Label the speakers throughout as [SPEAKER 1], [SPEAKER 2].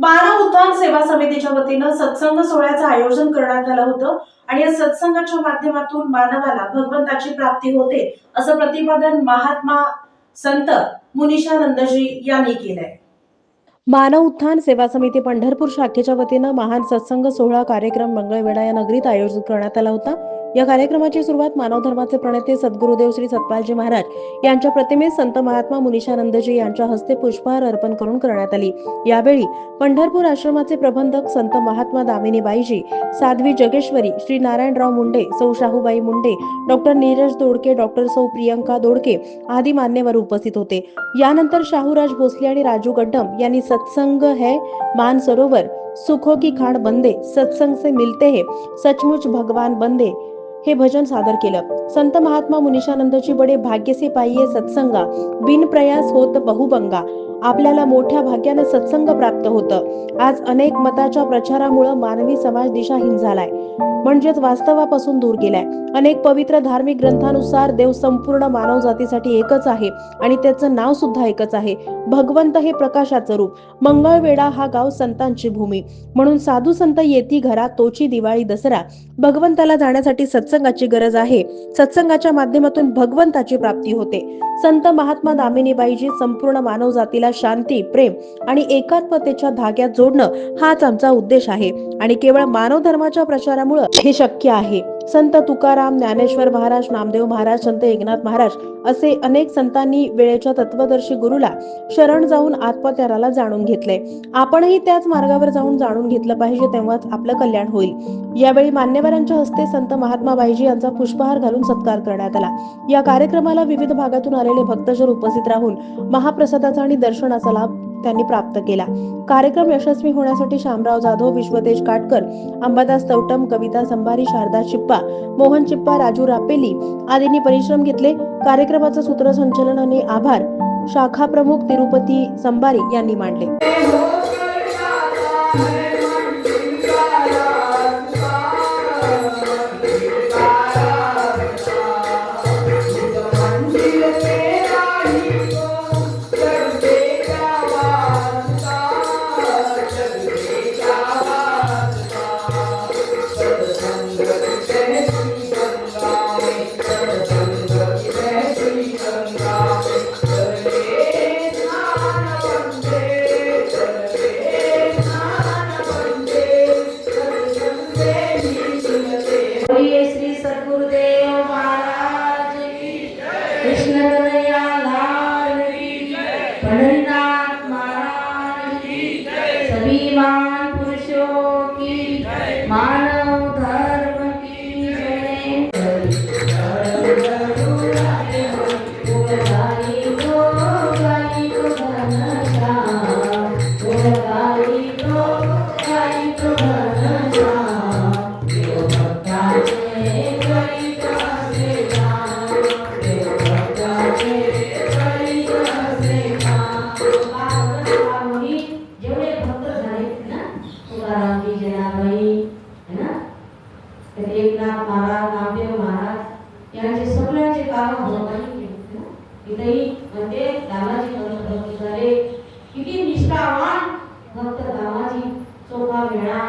[SPEAKER 1] मानव उत्थान सेवा समितीच्या वतीनं सत्संग सोहळ्याचं आयोजन करण्यात आलं होतं आणि या सत्संगाच्या माध्यमातून मानवाला भगवंताची प्राप्ती होते असं प्रतिपादन महात्मा संत मुनिशानंदजी यांनी केलंय।
[SPEAKER 2] मानव उत्थान सेवा समिती पंढरपूर शाखेच्या वतीनं महान सत्संग सोहळा कार्यक्रम मंगळवेढा या नगरीत आयोजित करण्यात आला होता। या कार्यक्रमाची सुरुवात मानव धर्माचे प्रणेते सद्गुरुदेव श्री सतपालजी महाराज यांच्या प्रतिमेस संत महात्मा मुनिशानंदजी यांच्या हस्ते पुष्पहार अर्पण करून करण्यात आली। यावेळी पंढरपूर आश्रमाचे प्रबंधक संत महात्मा दामिनीबाईजी, साध्वी जगेश्वरी, श्री नारायणराव मुंडे, सौ शाहूबाई मुंडे, डॉक्टर नीरज दोडके, डॉक्टर सौ प्रियंका दोडके आदी मान्यवर उपस्थित होते। यानंतर शाहूराज भोसले आणि राजू गड्डम यांनी सत्संग है मानसरोवर, सुखों की खाण बंदे, सत्संग से मिलते हैं, सचमुच भगवान बंदे हे भजन सादर केलं। संत महात्मा मुनिशानंदजी बडे भाग्य से पाइये सत्संगा, बिन प्रयास होत बहुबंगा। आपल्याला मोठ्या भाग्याने सत्संग प्राप्त होतं। आज अनेक मताच्या प्रचारामुळे मानवी समाज दिशाहीन झालाय, म्हणजेच वास्तवापासून दूर गेलाय। अनेक पवित्र धार्मिक ग्रंथानुसार देव संपूर्ण मानव जातीसाठी एकच आहे आणि त्याचं नाव सुद्धा एकच आहे। भगवंत हे प्रकाशाचं रूप। मंगळवेढा हा गाव संतांची भूमी, म्हणून साधू संत येती घरा, तोची दिवाळी दसरा। भगवंताला जाण्यासाठी सत्संगाची गरज आहे। सत्संगाच्या माध्यमातून भगवंताची प्राप्ती होते। संत महात्मा दामिनीबाईजी संपूर्ण मानव जातीला शांती, प्रेम आणि एकात्मतेच्या धाग्यात जोडणं हाच आमचा उद्देश आहे आणि केवळ मानव धर्माच्या प्रचारामुळे हे शक्य आहे। संत तुकाराम, ज्ञानेश्वर महाराज, नामदेव महाराज, संत एकनाथ महाराज असे अनेक संतांनी वेळेच्या तत्वदर्शी गुरुला शरण जाऊन आत्मत्याराला जाणून घेतले। आपणही त्याच मार्गावर जाऊन जाणून घेतलं पाहिजे, तेव्हाच आपलं कल्याण होईल। यावेळी मान्यवरांच्या हस्ते संत महात्मा बाईजी यांचा पुष्पहार घालून सत्कार करण्यात आला। या कार्यक्रमाला विविध भागातून आलेले भक्तजन उपस्थित राहून महाप्रसादाचा आणि दर्शनाचा लाभ त्यांनी प्राप्त केला। कार्यक्रम यशस्वी होण्यासाठी शामराव जाधव, विश्वतेज काटकर, अंबादास तवटम, कविता संभारी, शारदा चिप्पा, मोहन चिप्पा, राजू रापेली आदींनी परिश्रम घेतले। कार्यक्रमाचं सूत्रसंचालन आणि आभार शाखा प्रमुख तिरुपती संभारी यांनी मांडले।
[SPEAKER 3] श्री सद्गुरुदेव महाराज की कृष्ण कन्हैया लाल की पंढरीनाथ महाराज की सभी महान पुरुषों की मानव धर्म की एकनाथ महाराज, नामदेव महाराज यांचे सगळ्यांचे काम भगवानांनी केले। इथेही म्हणजे दामाजी भक्त झाले, किती निष्ठावान भक्त दामाजी सोपा मेळा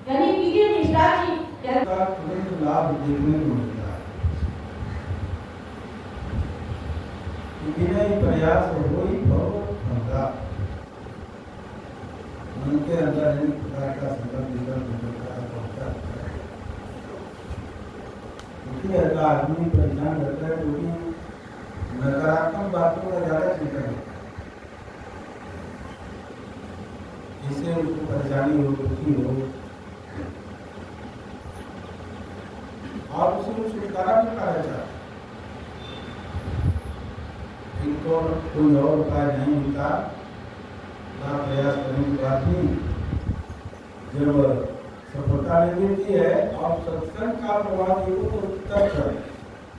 [SPEAKER 3] यांनी किती निष्ठाची
[SPEAKER 4] त्याचा तुरंत लाभ देखने को मिलता है। बिना प्रयास हो ही भव बंगा। मन के अंदर अनेक प्रकार का संकल्प निकलता है। का आदमी परेशान रहता है, क्योंकि नकारात्मक बातों का ज्यादा चिंतन है, जिससे उसको परेशानी हो, दुखी हो और उसे छुटकारा भी पाया जाए। इनको कोई और उपाय नहीं मिलता, ना प्रयास करने के बाद भी जब सफलता नहीं मिलती है और सत्संग का प्रभाव तो